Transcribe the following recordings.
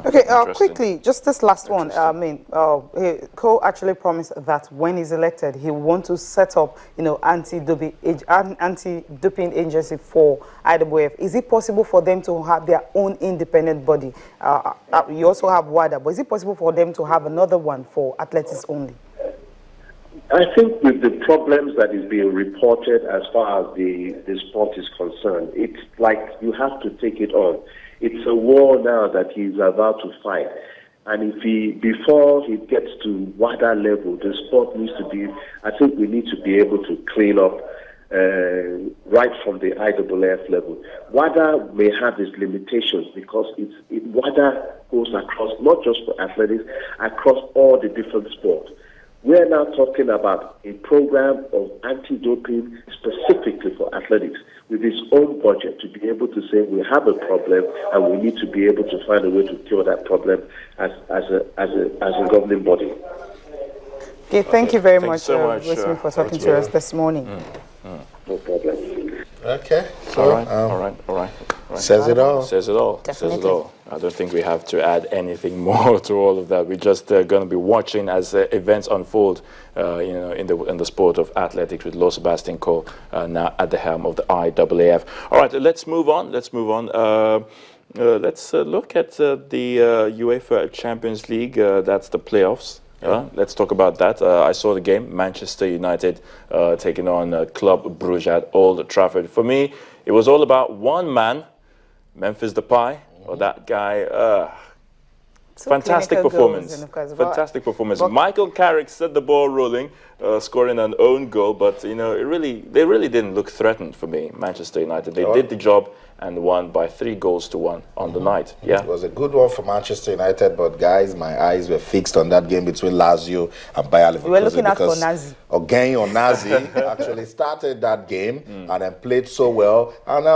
Okay, quickly, just this last one. I mean, Cole actually promised that when he's elected, he wants to set up, anti-doping agency for IAAF. Is it possible for them to have their own independent body? You also have WADA, but is it possible for them to have another one for athletics only? I think with the problems that is being reported as far as the sport is concerned, it's like you have to take it on. It's a war now that he's about to fight. And before he gets to WADA level, the sport needs to be, I think we need to be able to clean up right from the IAAF level. WADA may have its limitations because WADA goes across, not just for athletics, across all the different sports. We're now talking about a program of anti-doping specifically for athletics with its own budget to be able to say we have a problem and we need to be able to find a way to cure that problem as a governing body. Okay, thank you very much, Rosemary, for talking to us this morning. No problem. Okay. So, all right. Says it all. Says it all. Definitely. Says it all. I don't think we have to add anything more to all of that. We're just going to be watching as events unfold, in the sport of athletics with Lo Sebastian Coe now at the helm of the IAAF. All right, let's move on. Let's look at the UEFA Champions League. That's the playoffs. Let's talk about that. I saw the game, Manchester United taking on Club Brugge at Old Trafford. For me, it was all about one man, Memphis Depay, or that guy. Fantastic performance. Fantastic performance. Michael Carrick set the ball rolling, scoring an own goal, but they really didn't look threatened for me. Manchester United, they did the job and won by 3-1 on the night. Yeah, it was a good one for Manchester United, but guys, my eyes were fixed on that game between Lazio and Bayer Leverkusen. We were looking at Onazi. Onazi actually started that game and then played so well. And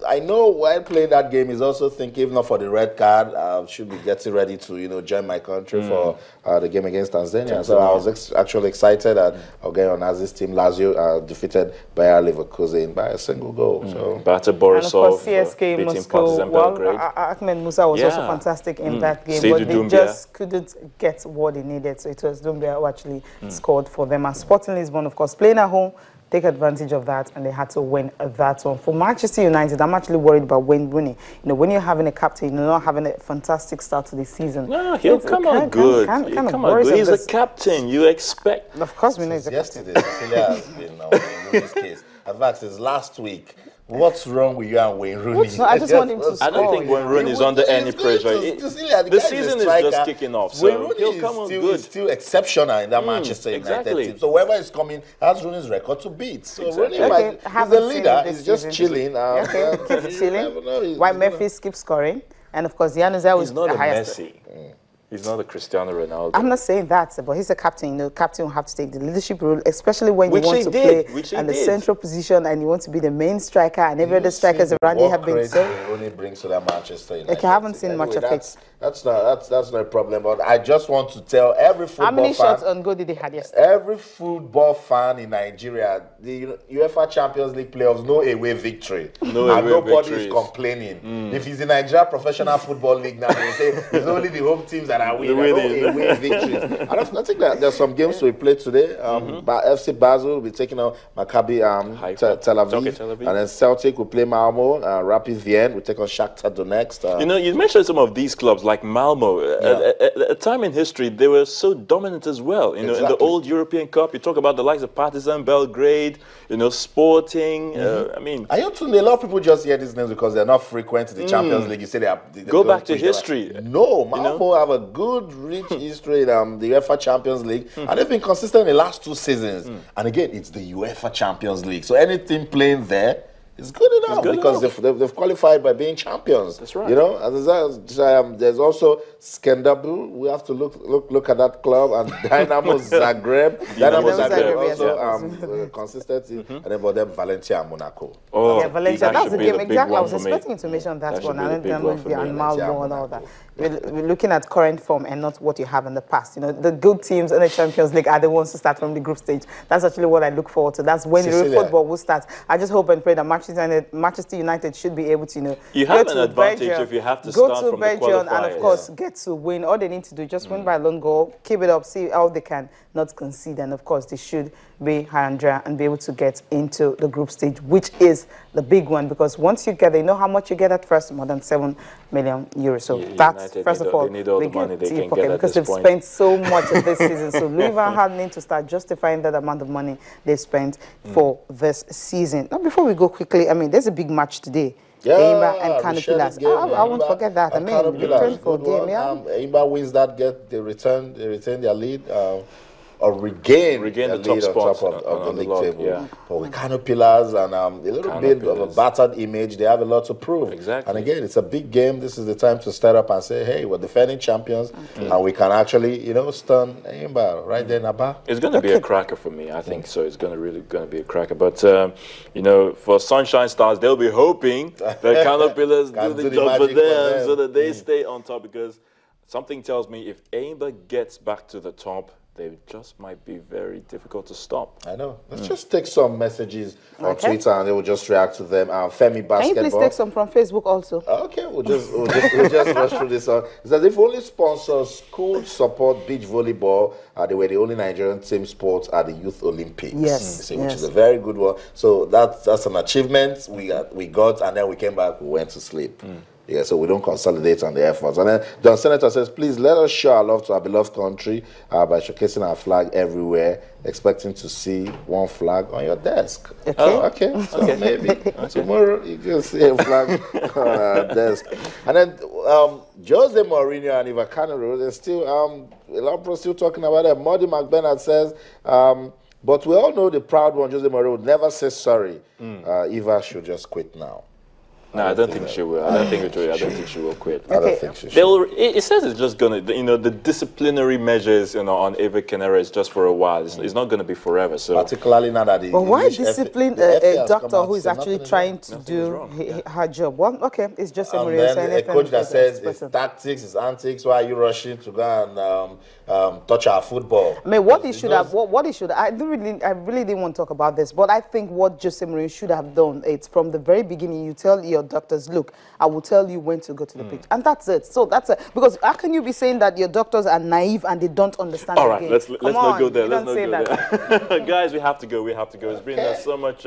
I know while playing that game, he's also thinking, if not for the red card, I should be getting ready to join my country for the game against Tanzania. So I was actually excited that Onazi's team, Lazio, defeated Bayer Leverkusen by a single goal. So Bata Borisov. CSK Moscow. Ahmed Musa was also fantastic in that game, but they just couldn't get what they needed. So it was Doumbia who actually scored for them. And Sporting Lisbon, of course, playing at home, take advantage of that, and they had to win that one. For Manchester United, I'm actually worried about Wayne Rooney. When you're having a captain, you're not having a fantastic start to the season. No, he'll come out good. He's a captain. You expect. Of course, we know he's a captain. Yesterday, Cecilia has been in Rooney's case. In fact, since last week. What's wrong with you and Wayne Rooney? No, I just want him to score. I don't think Wayne Rooney is under any pressure. The season is just kicking off, so he'll come on good. He's still exceptional in that Manchester United team. So whoever is coming has Rooney's record to beat. So Rooney he's the leader. He's just chilling. Keep chilling. While Memphis keeps scoring. And of course, Januzaj was the highest. He's not a Messi. He's not a Cristiano Ronaldo. I'm not saying that, but he's a captain. Captain will have to take the leadership role, especially when you want to play in the central position and you want to be the main striker, and every other strikers around you have been so. Only brings to that Manchester United. Like, I haven't seen much of it. That's not a problem. But I just want to tell every football fan. How many shots on goal did they have yesterday? Every football fan in Nigeria, the UEFA Champions League playoffs, no away victory. Nobody is complaining. If it's the Nigeria Professional Football League now, they say it's only the home teams that are winning. Away victories. I think that there's some games we played today. FC Basel will be taking on Maccabi Tel Aviv, and then Celtic will play Malmo. Rapid Vienna will take on Shakhtar Donetsk. You mentioned some of these clubs like Malmo. At a time in history, they were so dominant as well. In the old European Cup, you talk about the likes of Partizan Belgrade, Sporting. I mean, a lot of people just hear these names because they're not frequent in the Champions League. You say they go back to history. No, Malmo have a good, rich history in the UEFA Champions League, and they've been consistent in the last 2 seasons. And again, it's the UEFA Champions League, so anything playing there is good enough because they've qualified by being champions. That's right. And there's also Skanderbu. We have to look at that club, and Dynamo Zagreb. Dynamo Zagreb also consistency, and then for them Valencia and Monaco. Yeah, Valencia. That's the game exactly. I was expecting to mention that one, and Malmo and all that. We're looking at current form and not what you have in the past. The good teams in the Champions League are the ones who start from the group stage. That's actually what I look forward to. That's when real football will start. I just hope and pray that Manchester United should be able to, you have an advantage if you have to start from the qualifiers. And of course get to win. All they need to do, just win by a lone goal, keep it up, see how they can not concede, and of course they should be high and dry and be able to get into the group stage, which is the big one, because once you get there, you know how much you get at first, more than 7 million euros. So that's first of all, they need all the money they can get because they've spent so much this season. So Louis van Gaal need to start justifying that amount of money they spent for this season. Now, before we go quickly, I mean, there's a big match today. Yeah, Eimba and Kano Pillars. I won't forget that. I mean, return for game, yeah. Eimba wins that, they retain their lead. Or regain the top spot of the league table. Yeah. But with Kano Pillars and a little bit of a battered image, they have a lot to prove. Exactly. And again, it's a big game. This is the time to start up and say, hey, we're defending champions, and we can actually, stun Eimba right there in Aba. It's going to be a cracker for me. I think so. It's really going to be a cracker. But, for Sunshine Stars, they'll be hoping that Kano Pillars do the job for them so that they stay on top, because something tells me if Eimba gets back to the top, they just might be very difficult to stop. I know. Let's just take some messages on Twitter and they will just react to them. Femi Basketball. Can you please take some from Facebook also? Okay, we'll just rush through this one. It says if only sponsors could support beach volleyball, they were the only Nigerian team sports at the Youth Olympics. Yes, which is a very good one. So that's an achievement we got, and then we came back, we went to sleep. Yeah, so we don't consolidate on the efforts. And then John Senator says, please let us show our love to our beloved country by showcasing our flag everywhere, expecting to see one flag on your desk. Okay. Okay. So maybe tomorrow you can see a flag on our desk. And then Jose Mourinho and Iva Canero, they're still, a lot of people still talking about it. Muddy McBennett says, but we all know the proud one, Jose Mourinho, would never say sorry. Iva should just quit now. No, I don't think she will. I don't think she will quit. I don't think she should. It says it's just going to, the disciplinary measures, on Eva Canero is just for a while. It's not going to be forever. So particularly now that but why discipline a doctor who is actually trying to do her job? Well, okay, it's just a coach that says it's tactics, it's antics. Why are you rushing to go and touch our football? I mean, what he should have, I really didn't want to talk about this, but I think what Jose Mourinho should have done, it's from the very beginning, you tell your doctors, look, I will tell you when to go to the pitch. And that's it. So that's it. Because how can you be saying that your doctors are naive and they don't understand the game? Let's not go there. Let's not go there. Guys, we have to go. It's been so much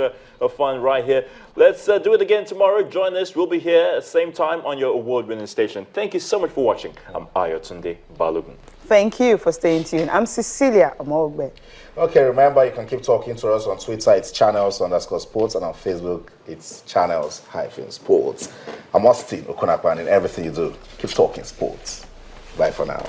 fun right here. Let's do it again tomorrow. Join us. We'll be here at the same time on your award-winning station. Thank you so much for watching. I'm Ayotunde Balogun. Thank you for staying tuned. I'm Cecilia Omogbe. Okay, remember you can keep talking to us on Twitter, it's channels_sports, and on Facebook, it's channels-sports. I'm Austin Okunakpan in everything you do. Keep talking sports. Bye for now.